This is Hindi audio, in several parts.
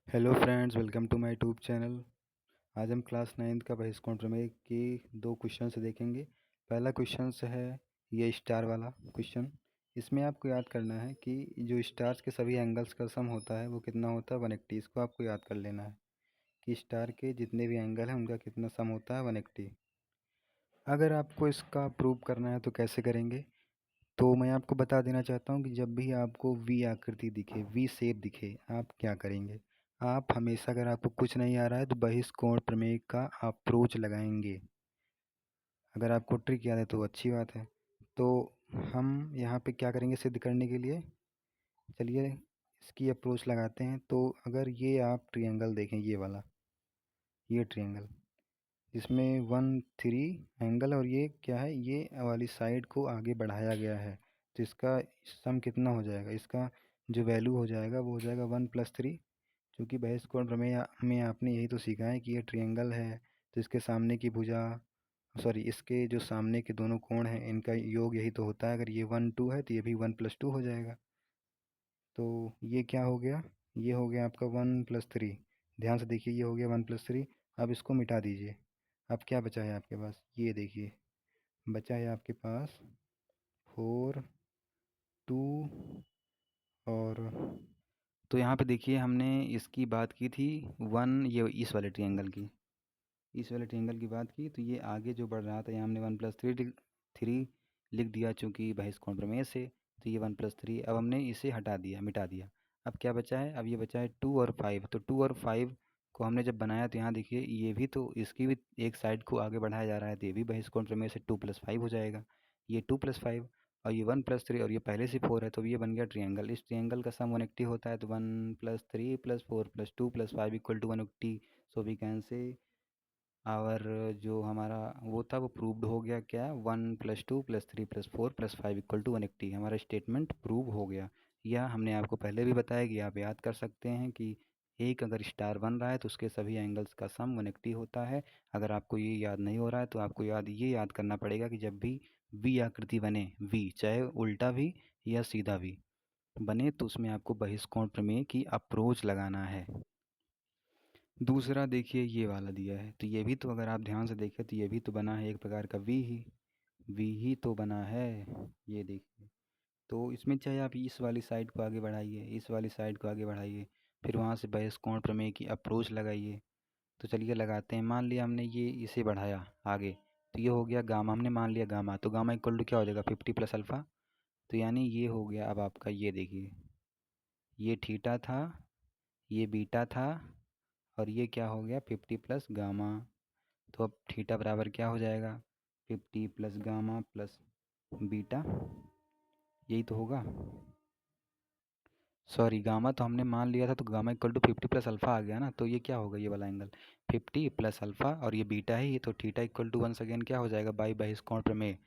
Hello friends, welcome to my YouTube channel. आज हम क्लास 9th का बहिष्कोण प्रमेय की दो क्वेश्चंस देखेंगे। पहला क्वेश्चंस है ये स्टार वाला क्वेश्चन। इसमें आपको याद करना है कि जो स्टार्स के सभी एंगल्स का सम होता है वो कितना होता है, 180। इसको आपको याद कर लेना है कि स्टार के जितने भी एंगल हैं उनका कितना सम होता है, 180। अगर आपको इसका प्रूव करना है तो कैसे करेंगे, तो मैं आपको बता देना चाहता हूँ कि जब भी आपको वी आकृति दिखे, वी शेप दिखे, आप क्या करेंगे। आप हमेशा, अगर आपको कुछ नहीं आ रहा है तो बहिष्कोण प्रमेय का अप्रोच लगाएंगे। अगर आपको ट्रिक याद है तो अच्छी बात है। तो हम यहाँ पे क्या करेंगे सिद्ध करने के लिए, चलिए इसकी अप्रोच लगाते हैं। तो अगर ये आप ट्रायंगल देखें, ये वाला, ये ट्रायंगल जिसमें 1 3 एंगल, और ये क्या है, ये वाली साइड को आगे बढ़ाया गया है, तो इसका सम कितना हो जाएगा, इसका जो वैल्यू हो जाएगा वो हो जाएगा 1 + 3। क्योंकि बहिष्कोण प्रमेय में आपने यही तो सीखा है कि ये ट्रायंगल है, तो इसके सामने की भुजा, सॉरी, इसके जो सामने के दोनों कोण हैं इनका योग यही तो होता है। अगर ये 1 2 है तो ये भी 1 + 2 हो जाएगा। तो ये क्या हो गया, ये हो गया आपका 1 + 3। ध्यान से देखिए, ये हो गया 1 + 3। अब इसको मिटा दीजिए। अब क्या बचा है आपके पास, ये देखिए, बचा है आपके पास 4 2 और, तो यहाँ पे देखिए हमने इसकी बात की थी 1, ये इस वाले ट्रायंगल की, इस वाले ट्रायंगल की बात की। तो ये आगे जो बढ़ रहा था यहाँ हमने 1 + 3 लिख दिया चूँकि बहिष्कोण प्रमेय से। तो ये 1 + 3, अब हमने इसे हटा दिया, मिटा दिया। अब क्या बचा है, अब ये बचा है 2 और 5। तो 2 और 5 को हमने जब बनाया तो यहाँ देखिए ये भी तो, इसकी भी एक साइड को आगे बढ़ाया जा रहा है, तो ये भी बहिष्कोण प्रमेय से 2 + 5 हो जाएगा। ये 2 + 5 और ये 1 + 3 और ये पहले से 4 है, तो ये बन गया ट्रायंगल। इस ट्रायंगल का सम 180 होता है, तो 1 + 3 + 4 + 2 + 5 = 180। सो वी कैन से, और जो हमारा वो था वो प्रूव्ड हो गया। क्या, 1 + 2 + 3 + 4 + 5 = 180। हमारा स्टेटमेंट प्रूव हो गया। या हमने आपको पहले भी बताया कि आप याद कर सकते हैं कि एक अगर स्टार बन रहा है तो उसके सभी एंगल्स का सम 180 होता है। अगर आपको ये याद नहीं हो रहा है तो आपको ये याद करना पड़ेगा कि जब भी वी आकृति बने, वी चाहे उल्टा भी या सीधा भी बने, तो उसमें आपको बहिष्कोण प्रमेय की अप्रोच लगाना है। दूसरा देखिए ये वाला दिया है, तो ये भी तो, अगर आप ध्यान से देखें तो ये भी तो बना है एक प्रकार का वी ही तो बना है। ये देखिए, तो इसमें चाहे आप इस वाली साइड को आगे बढ़ाइए, इस वाली साइड को आगे बढ़ाइए, फिर वहाँ से बहिष्कोण प्रमेय की अप्रोच लगाइए। तो चलिए लगाते हैं। मान लिया हमने ये इसे बढ़ाया आगे, तो ये हो गया गामा, हमने मान लिया गामा, तो गामा इक्वल टू क्या हो जाएगा, 50 + अल्फ़ा। तो यानी ये हो गया अब आपका, ये देखिए, ये थीटा था, ये बीटा था, और ये क्या हो गया, 50 + गामा। तो अब थीटा बराबर क्या हो जाएगा, 50 + गामा प्लस बीटा, यही तो होगा। सॉरी, गामा तो हमने मान लिया था, तो गामा इक्वल टू 50 + अल्फ़ा आ गया ना, तो ये क्या होगा, ये वाला एंगल 50 + अल्फ़ा, और ये बीटा है, ये तो theta equal to once again क्या हो जाएगा, बाई बहिष्कोण प्रमेय,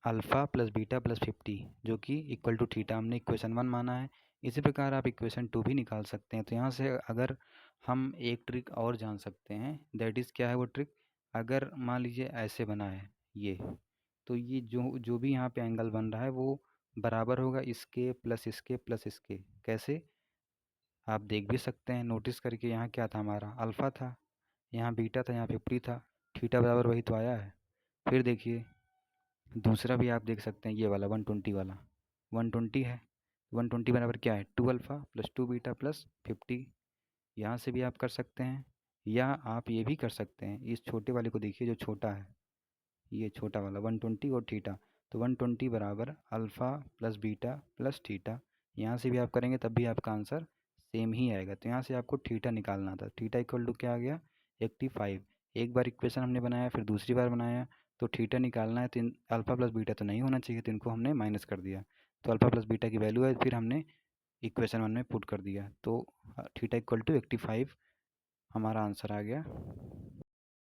अल्फ़ा प्लस बीटा प्लस 50, जो कि इक्वल टू थीटा हमने इक्वेशन 1 माना है। इसी प्रकार आप इक्वेशन 2 भी निकाल सकते हैं। तो यहाँ से अगर हम एक ट्रिक और जान सकते हैं, दैट इज़ क्या है वो ट्रिक, अगर मान लीजिए ऐसे बना है ये, तो ये जो जो भी यहाँ पे एंगल बन रहा है वो बराबर होगा इसके प्लस इसके प्लस इसके। कैसे, आप देख भी सकते हैं नोटिस करके, यहाँ क्या था हमारा, अल्फ़ा था, यहाँ बीटा था, यहाँ 50 था, थीटा बराबर वही तो आया है। फिर देखिए दूसरा भी आप देख सकते हैं, ये वाला 120 वाला, 120 है, 120 बराबर क्या है, 2 अल्फ़ा प्लस 2 बीटा प्लस 50। यहाँ से भी आप कर सकते हैं, या आप ये भी कर सकते हैं, इस छोटे वाले को देखिए जो छोटा है, ये छोटा वाला 120 और थीटा, तो 120 बराबर alpha plus beta plus theta. यहाँ से भी आप करेंगे तब भी आपका आंसर सेम ही आएगा। तो यहाँ से आपको थीटा निकालना था, थीटा इक्वल टू क्या आ गया, 85। एक बार इक्वेशन हमने बनाया, फिर दूसरी बार बनाया, तो थीटा निकालना है, तो अल्फ़ा प्लस बीटा तो नहीं होना चाहिए, तो इनको हमने माइनस कर दिया। तो अल्फ़ा प्लस बीटा की वैल्यू है, फिर हमने इक्वेशन 1 में पुट कर दिया, तो थीटा इक्वल टू 85 हमारा आंसर आ गया।